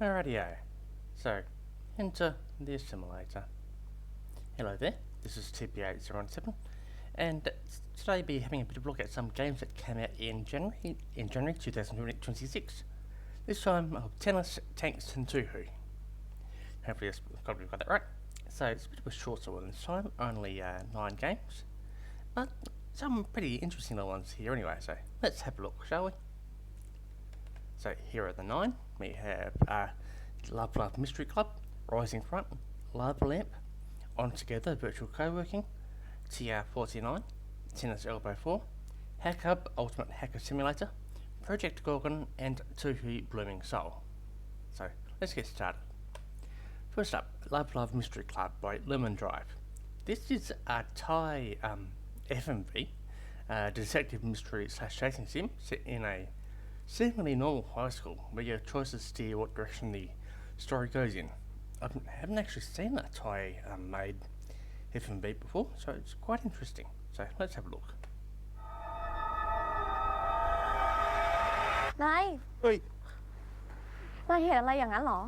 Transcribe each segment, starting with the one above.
Alrighty-o, so enter the simulator. Hello there, this is TP8017 and today we'll be having a bit of a look at some games that came out in January 2026. This time of tennis, tanks and Touhou. Hopefully I've got that right. So it's a bit of a shorter one this time, only 9 games. But some pretty interesting little ones here anyway, so let's have a look, shall we? So here are the 9. We have LAVALAMP Mystery Club, Rising Front, LAVALAMP, On Together Virtual Co-working, TR49, Tennis Elbow 4, Hackhub Ultimate Hacker Simulator, Project Gorgon and Touhou Blooming Soul. So let's get started. First up, LAVALAMP Mystery Club by LuminDrive. This is a Thai FMV, detective mystery / chasing sim set in a seemingly normal high school where your choices steer what direction the story goes in. I haven't actually seen a Thai made FMV before, so it's quite interesting. So let's have a look. นาย เฮ้ย นายเห็นอะไรอย่างนั้นเหรอ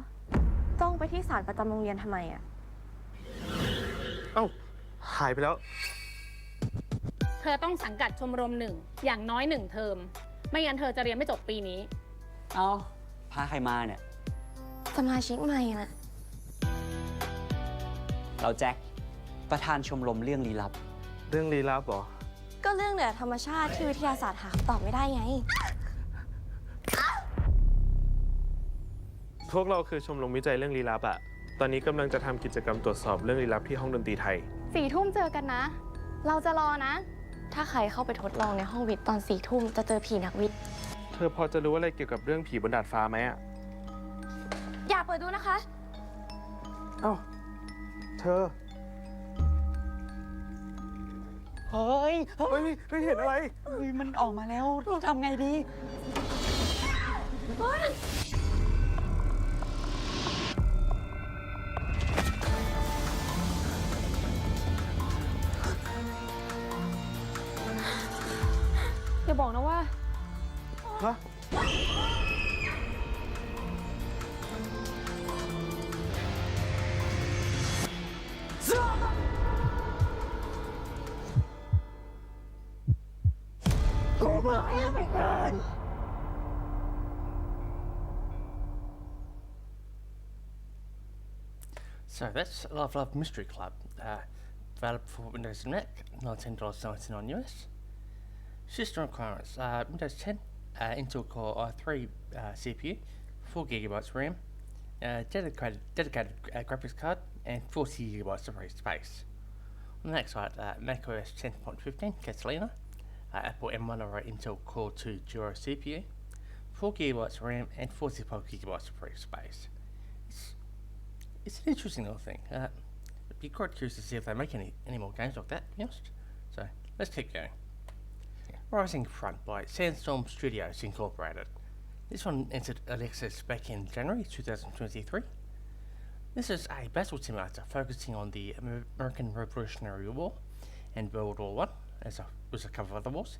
จ้องไปที่ศาลประจำโรงเรียนทำไมอ่ะ เอ้าหายไปแล้ว เธอต้องสังกัดชมรม1อย่างน้อย1เทอมไม่งั้นเธอจะเรียนไม่จบปีนี้ เอาพาใครมาเนี่ย สมาชิกใหม่น่ะ เราแจ็คประธานชมรมเรื่องลี้ลับ เรื่องลี้ลับเหรอ ก็เรื่องเหนือธรรมชาติที่วิทยาศาสตร์หาคำตอบไม่ได้ไง พวกเราคือชมรมวิจัยเรื่องลี้ลับอะตอนนี้กำลังจะทำกิจกรรมตรวจสอบเรื่องลี้ลับที่ห้องดนตรีไทย 4 ทุ่มเจอกันนะ เราจะรอนะ ถ้าใครเข้าไปทดลองในห้องวิทย์ตอน4 ทุ่มจะเจอผีนักวิทย์ เธอพอจะรู้อะไรเกี่ยวกับเรื่องผีบนดาดฟ้าไหมอะ อย่าเปิดดูนะคะ เอ้าเธอ เฮ้ย ไม่เห็นอะไร มันออกมาแล้วทำไงดี อย่าบอกนะว่า ฮะ So that's LAVALAMP Mystery Club, available for Windows and Mac, $19.99 US. System requirements: Windows 10, Intel Core i3 CPU, 4GB RAM, dedicated graphics card, and 40GB of free space. On the next side, macOS 10.15 Catalina, Apple M1 or Intel Core 2 Duo CPU, 4GB RAM, and 45GB of free space. It's an interesting little thing. I'd be quite curious to see if they make any more games like that, to be honest. So let's keep going. Rising Front by Sandstorm Studios Incorporated. This one entered early access back in January 2023. This is a battle simulator focusing on the American Revolutionary War and World War I, as was a cover of the wars,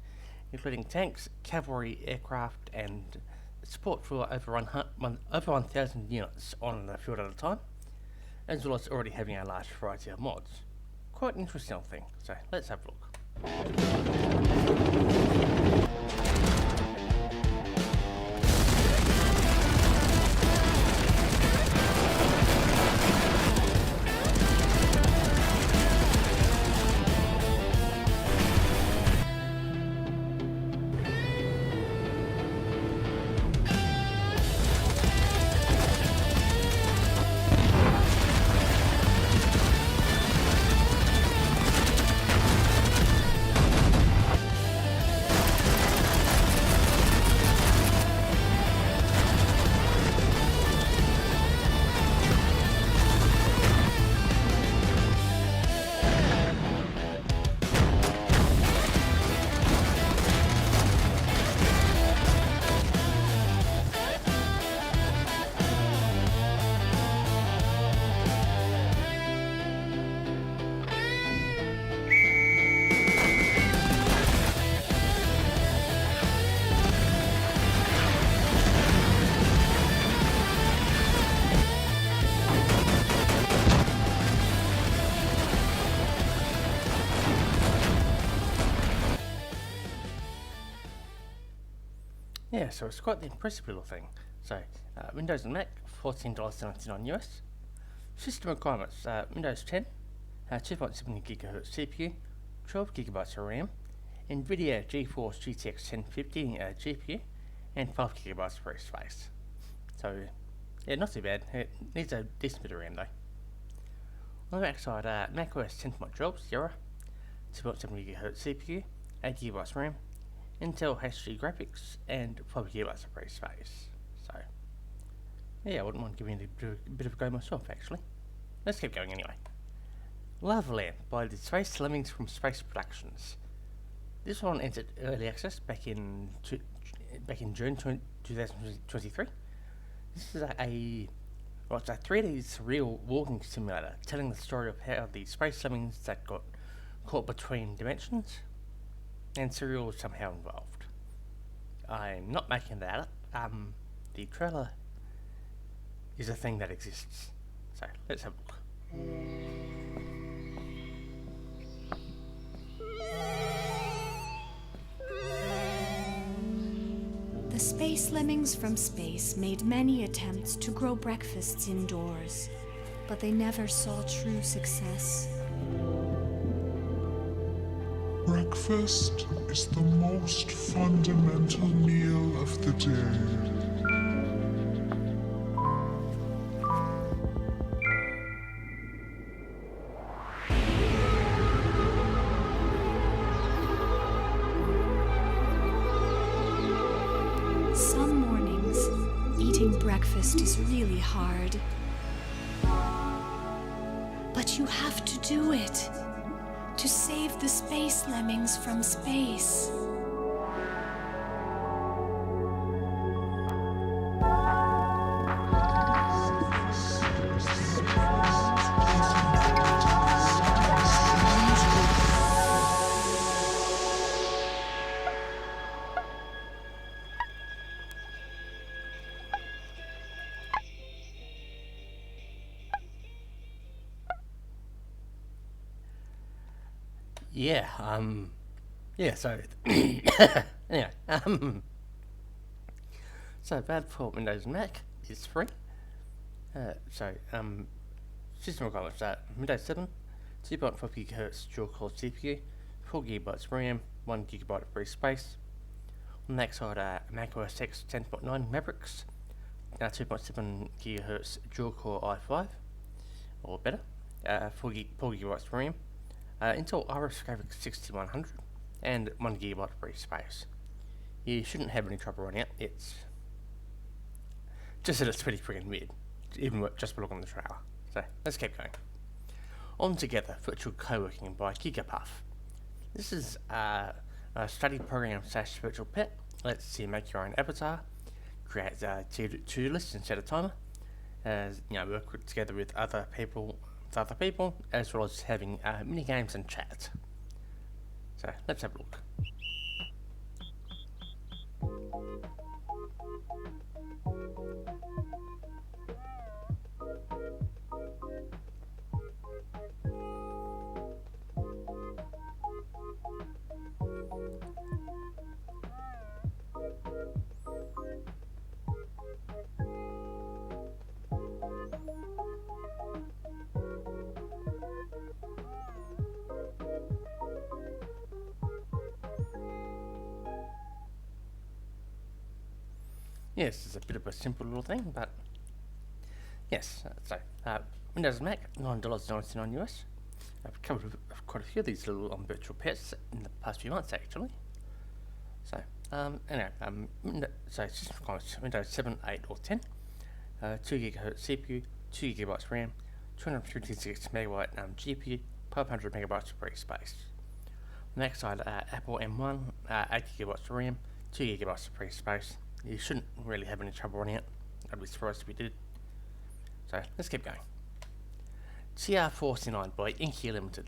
including tanks, cavalry, aircraft, and support for over 1,000 units on the field at a time, as well as already having a large variety of mods. Quite an interesting thing, so let's have a look. yeah, so it's quite the impressive little thing. So, Windows and Mac, $14.99 US. System requirements, Windows 10, 2.7 GHz CPU, 12 GB of RAM, NVIDIA GeForce GTX 1050 GPU, and 5 GB of free space. So, yeah, not too bad. It needs a decent bit of RAM though. On the Mac side, macOS 10.12 Sierra, 2.7 GHz CPU, 8 GB RAM, Intel HD graphics, and 5 GB of free space. So, yeah, I wouldn't mind giving it a bit of a go myself, actually. Let's keep going anyway. LAVALAMP by the Space Lemmings from Space Productions. This one entered early access back in June 2023. This is it's a 3D surreal walking simulator telling the story of how the space lemmings that got caught between dimensions and surreal was somehow involved. I'm not making that up. The trailer is a thing that exists. So let's have a look. The space lemmings from space made many attempts to grow breakfasts indoors, but they never saw true success. Breakfast is the most fundamental meal of the day. Some mornings, eating breakfast is really hard. But you have to do it to save the space lemmings from space. So anyway, so bad for Windows and Mac is free. System requirements are Windows 7, 2.4 GHz dual-core CPU, 4 GB of RAM, 1 GB of free space. On the Mac side, Mac OS X 10.9 Mavericks, 2.7 GHz dual-core i5 or better, 4 GB of RAM. Intel Iris Graphics 6100 and 1 GB of free space. You shouldn't have any trouble running it. It's just that it's pretty friggin' weird, even just by looking at the trailer. So let's keep going. On Together, Virtual Co-working by GigaPuff. This is a study program / virtual pet. Lets you make your own avatar, create to-do lists and set a timer. Work together with other people, as well as having mini games and chat. So let's have a look. Yes, it's a bit of a simple little thing, but yes. Windows and Mac, $9.99 US. I've covered quite a few of these little virtual pets in the past few months, actually. So, system requirements: Windows 7, 8, or 10, 2 GHz CPU, 2 GB RAM, 256 MB GPU, 500 MB of free space. On the next side, Apple M1, 8 GB RAM, 2 GB of free space. You shouldn't really have any trouble running it. I'd be surprised if we did. So let's keep going. TR-49 by Inkle Ltd.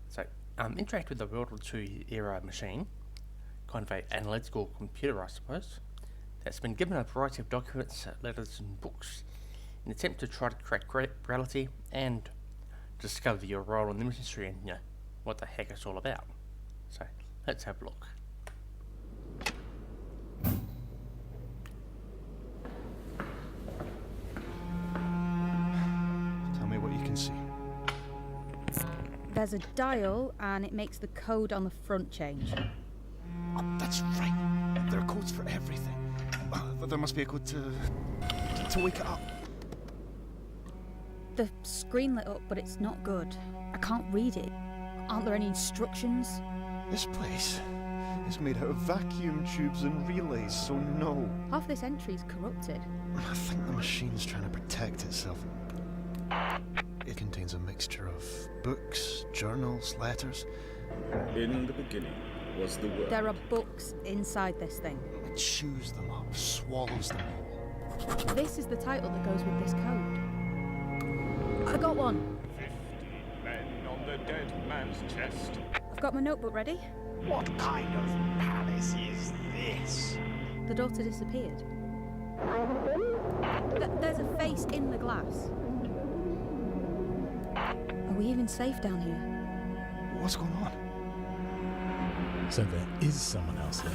So interact with the World War II era machine, kind of an analytical computer, I suppose, that's been given a variety of documents, letters, and books in an attempt to try to crack reality and discover your role in the mystery and what the heck it's all about. So let's have a look. There's a dial, and it makes the code on the front change. Oh, that's right. There are codes for everything. There must be a code to wake it up. The screen lit up, but it's not good. I can't read it. Aren't there any instructions? This place is made out of vacuum tubes and relays, so no. Half this entry is corrupted. I think the machine's trying to protect itself. It contains a mixture of books, journals, letters. In the beginning was the Word. There are books inside this thing. It chews them up, swallows them whole. This is the title that goes with this code. I got one. 50 men on the dead man's chest. I've got my notebook ready. What kind of palace is this? The daughter disappeared. There's a face in the glass. Are we even safe down here? What's going on? So there is someone else here.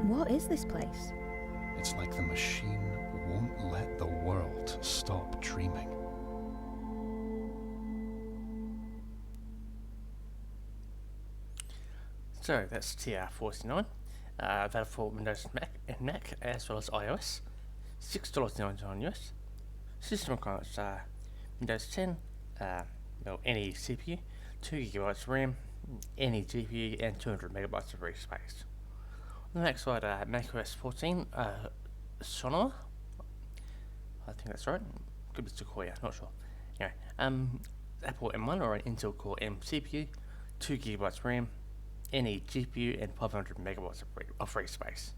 What is this place? It's like the machine won't let the world stop dreaming. So that's TR49, available for Windows and Mac as well as iOS. $6.99 US. System requirements are Windows 10, any CPU, 2GB RAM, any GPU, and 200 megabytes of free space. On the Mac side, macOS 14, Sonoma. I think that's right. Could be Sequoia, not sure. Anyway, Apple M1 or an Intel Core M CPU, 2GB RAM, any GPU, and 500 megabytes of free space.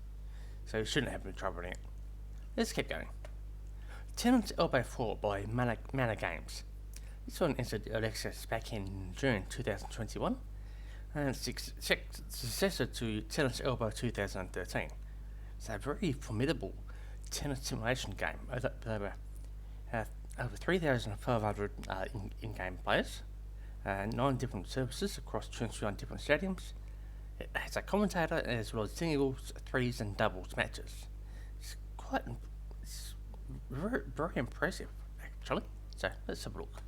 So you shouldn't have any trouble running it. Let's keep going. Tenant's Elbow 4 by Mana Games. This one entered early access back in June 2021, and it's successor to Tenant's Elbow 2013. It's a very formidable tenant simulation game with over 3,500 in-game players, 9 different services across 21 different stadiums. It has a commentator as well as singles, threes, and doubles matches. It's very, very impressive, actually. So let's have a look.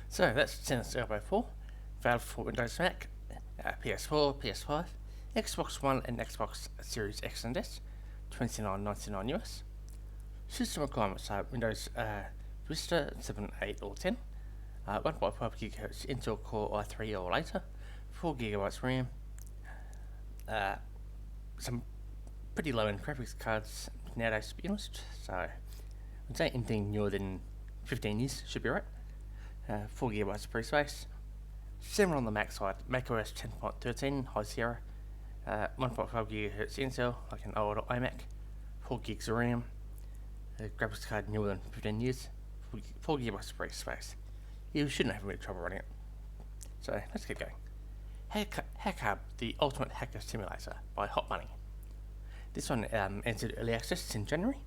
So that's Tenant's Elbow 4, available for Windows Mac, PS4, PS5, Xbox One and Xbox Series X and S, $29.99 US. System requirements are Windows Vista 7, 8 or 10, 1.5 GHz Intel Core i3 or later, 4 GB RAM, some pretty low-end graphics cards nowadays, to be honest, so I'd say anything newer than 15 years should be right. 4 GB of free space. Similar on the Mac side, macOS 10.13 High Sierra, 1.5 GHz Intel, like an old iMac, 4 gigs of RAM, graphics card newer than 15 years, 4 GB of free space. You shouldn't have any trouble running it. So let's keep going. Hackhub, the ultimate hacker simulator by HotBunny. This one entered early access in January.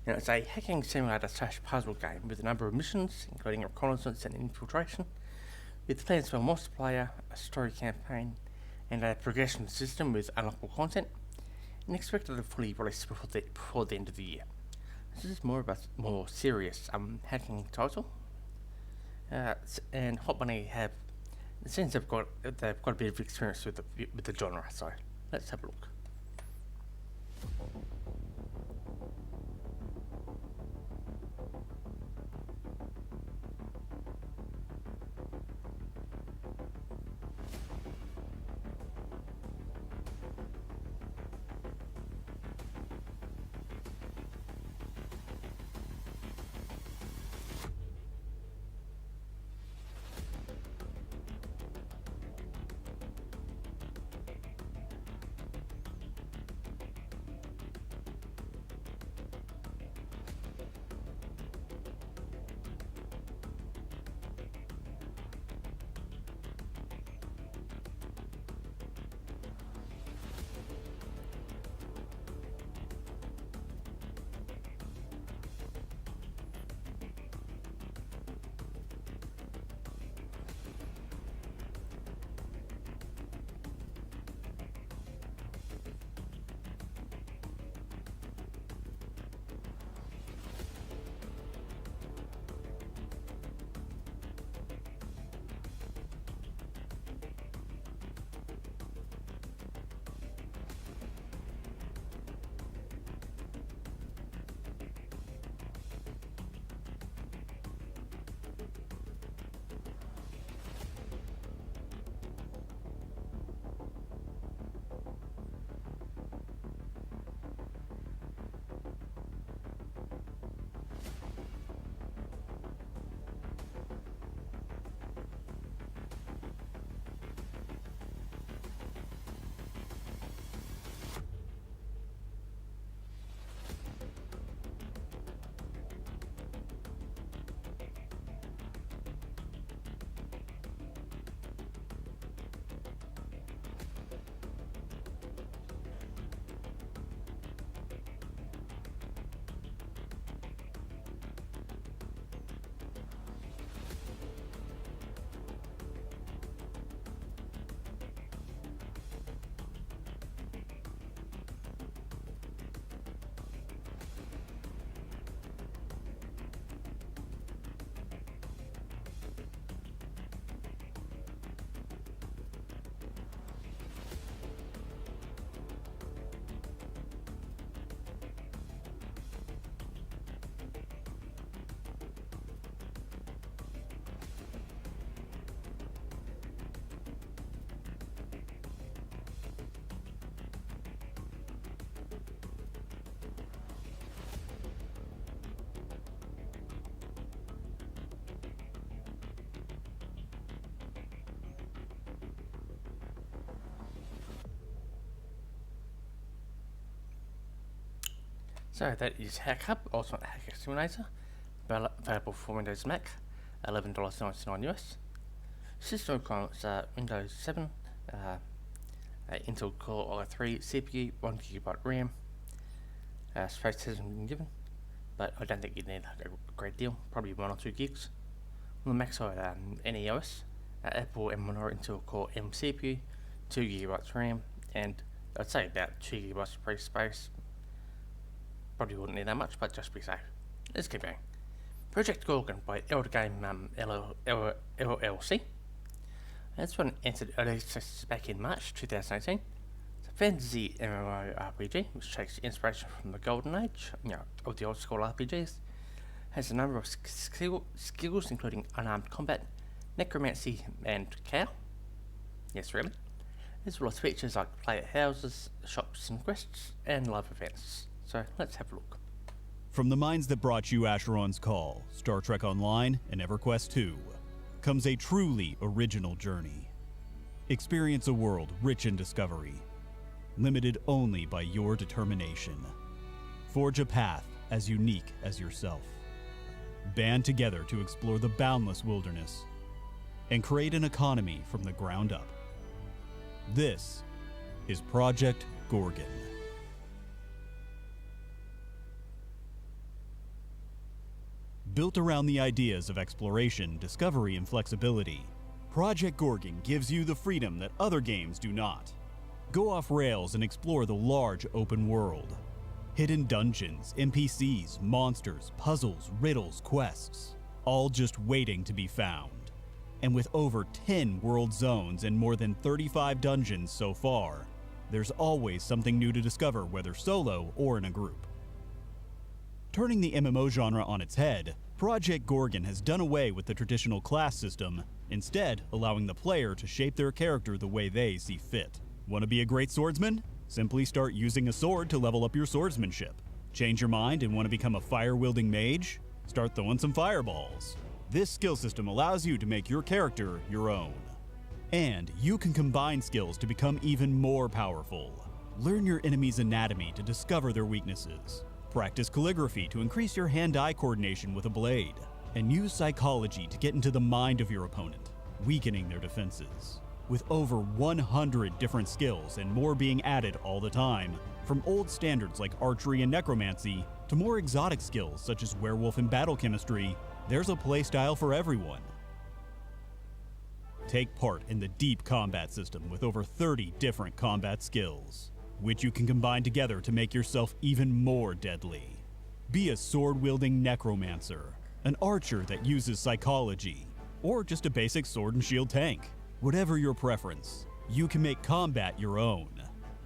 Now, it's a hacking simulator / puzzle game with a number of missions, including reconnaissance and infiltration, with plans for a multiplayer, a story campaign, and a progression system with unlockable content, and expected to fully release before the end of the year. This is more serious hacking title, and HotBunny it seems they've got a bit of experience with the genre. So let's have a look. So that is Hackhub, Ultimate Hacker Simulator, available for Windows Mac, $11.99 US. System requirements are Windows 7, Intel Core i3 CPU, 1GB RAM. Space hasn't been given, but I don't think you need a great deal, probably 1 or 2 gigs. On the Mac side, NEOS, Apple M1 or Intel Core M CPU, 2GB RAM, and I'd say about 2GB of free space. Probably wouldn't need that much, but just be safe. Let's keep going. Project Gorgon by Elder Game LLC. This one entered early access back in March 2018. It's a fantasy MMORPG which takes inspiration from the golden age, of the old school RPGs. Has a number of skills including unarmed combat, necromancy, and cow. Yes, really. As well as features like player houses, shops and quests, and live events. So let's have a look. From the minds that brought you Asheron's Call, Star Trek Online, and EverQuest 2, comes a truly original journey. Experience a world rich in discovery, limited only by your determination. Forge a path as unique as yourself. Band together to explore the boundless wilderness and create an economy from the ground up. This is Project Gorgon. Built around the ideas of exploration, discovery, and flexibility, Project Gorgon gives you the freedom that other games do not. Go off rails and explore the large open world. Hidden dungeons, NPCs, monsters, puzzles, riddles, quests, all just waiting to be found. And with over 10 world zones and more than 35 dungeons so far, there's always something new to discover, whether solo or in a group. Turning the MMO genre on its head, Project Gorgon has done away with the traditional class system, instead allowing the player to shape their character the way they see fit. Want to be a great swordsman? Simply start using a sword to level up your swordsmanship. Change your mind and want to become a fire-wielding mage? Start throwing some fireballs. This skill system allows you to make your character your own. And you can combine skills to become even more powerful. Learn your enemy's anatomy to discover their weaknesses. Practice calligraphy to increase your hand-eye coordination with a blade. And use psychology to get into the mind of your opponent, weakening their defenses. With over 100 different skills and more being added all the time, from old standards like archery and necromancy to more exotic skills such as werewolf and battle chemistry, there's a playstyle for everyone. Take part in the deep combat system with over 30 different combat skills, which you can combine together to make yourself even more deadly. Be a sword-wielding necromancer, an archer that uses psychology, or just a basic sword and shield tank. Whatever your preference, you can make combat your own.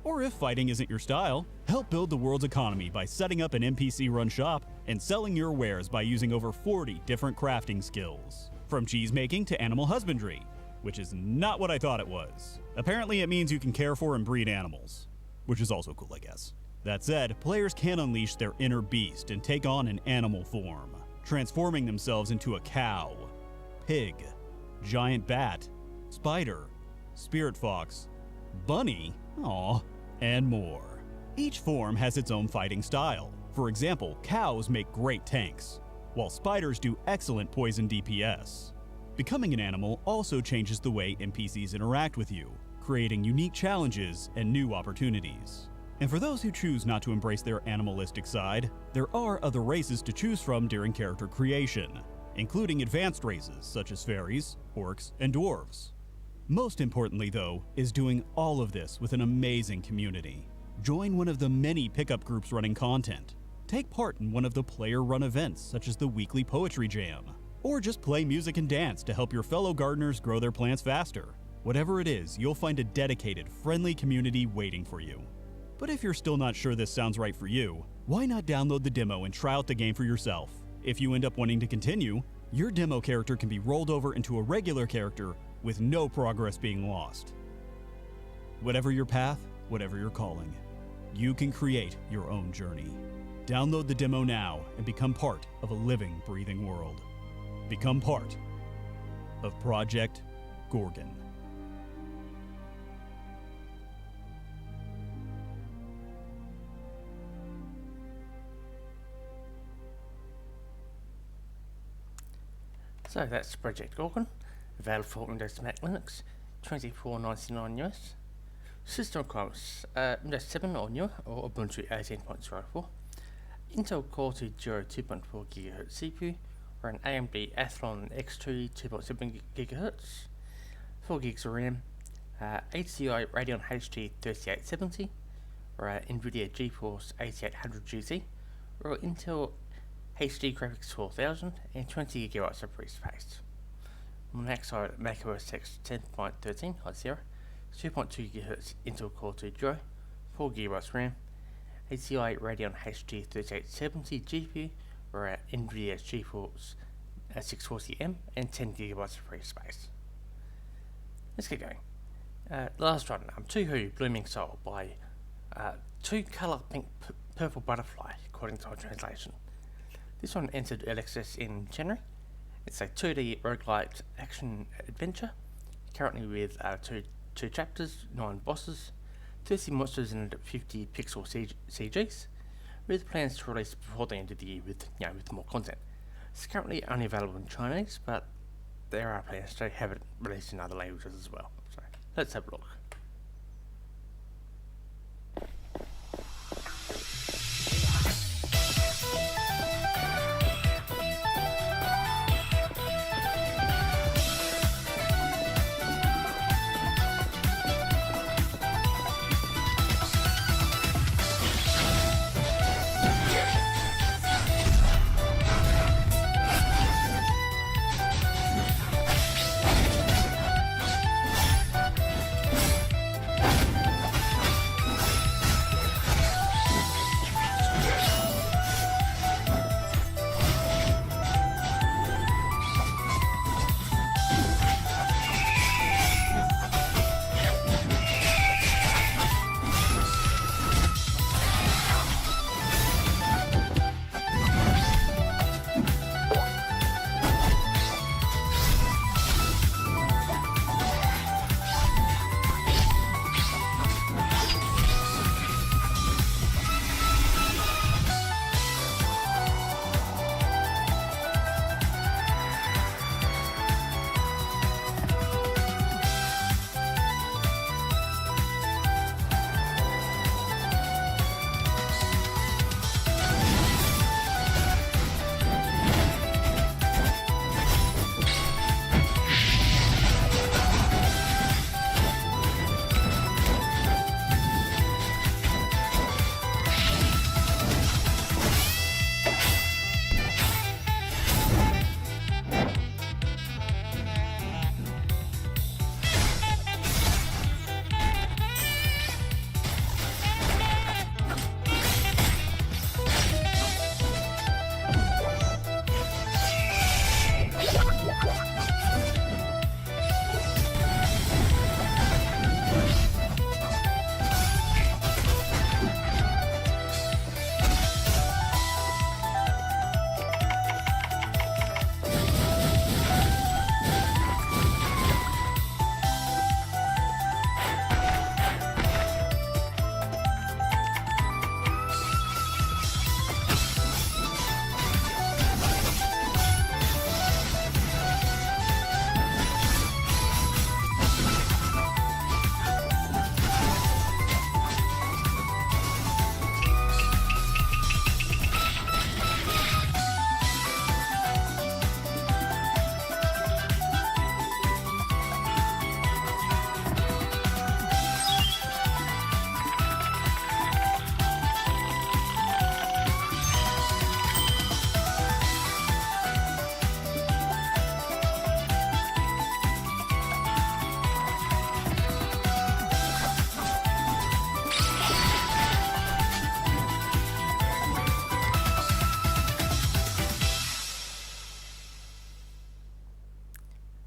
Or if fighting isn't your style, help build the world's economy by setting up an NPC-run shop and selling your wares by using over 40 different crafting skills. From cheese making to animal husbandry, which is not what I thought it was. Apparently it means you can care for and breed animals, which is also cool, I guess. That said, players can unleash their inner beast and take on an animal form, transforming themselves into a cow, pig, giant bat, spider, spirit fox, bunny, and more. Each form has its own fighting style. For example, cows make great tanks, while spiders do excellent poison DPS. Becoming an animal also changes the way NPCs interact with you, creating unique challenges and new opportunities. And for those who choose not to embrace their animalistic side, there are other races to choose from during character creation, including advanced races such as fairies, orcs, and dwarves. Most importantly, though, is doing all of this with an amazing community. Join one of the many pickup groups running content. Take part in one of the player-run events such as the weekly poetry jam, or just play music and dance to help your fellow gardeners grow their plants faster. Whatever it is, you'll find a dedicated, friendly community waiting for you. But if you're still not sure this sounds right for you, why not download the demo and try out the game for yourself? If you end up wanting to continue, your demo character can be rolled over into a regular character with no progress being lost. Whatever your path, whatever your calling, you can create your own journey. Download the demo now and become part of a living, breathing world. Become part of Project Gorgon. So that's Project Gorgon, available for Windows, Mac, Linux, $24.99 US. System requirements: Windows 7 or newer, or Ubuntu 18.04. Intel Core 2 Duo 2.4 GHz CPU, or an AMD Athlon X2 2.7 GHz, 4 gigs of RAM, HCI Radeon HD 3870, or NVIDIA GeForce 8800 GT, or Intel HD Graphics 4000, and 20 GB of free space. On the Mac side, Mac OS X 10.13 Hot 0, 2.2 GHz Intel Core 2 Duo, 4 GB RAM, HCI Radeon HD 3870 GPU, or NVIDIA GeForce 640M, and 10 GB of free space. Let's get going. The last one, Touhou Blooming Soul by Two Colour Pink Purple Butterfly, according to our translation. This one entered LXS in January. It's a 2D roguelike action adventure, currently with two chapters, 9 bosses, 30 monsters and 50 pixel CGs, with plans to release before the end of the year with more content. It's currently only available in Chinese, but there are plans to have it released in other languages as well. So let's have a look.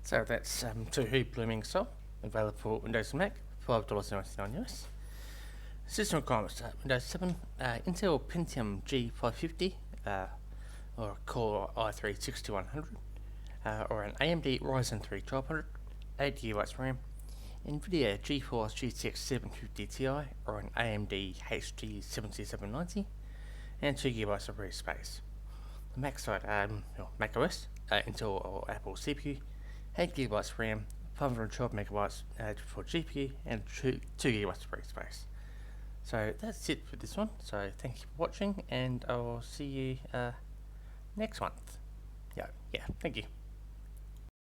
So that's Touhou Blooming Soul, available for Windows and Mac, $5.99 US. System requirements: Windows 7, Intel Pentium G550, or Core i3-6100, or an AMD Ryzen 3 1200, 8 GB RAM, NVIDIA GeForce GTX 750 Ti, or an AMD HD 7790, and 2 GB of free space. The Mac side, Mac OS Intel or Apple CPU, 8 GB RAM, 512 megabytes for GPU, and 2 GB free space. So that's it for this one. So thank you for watching, and I'll see you next month. Yeah, thank you.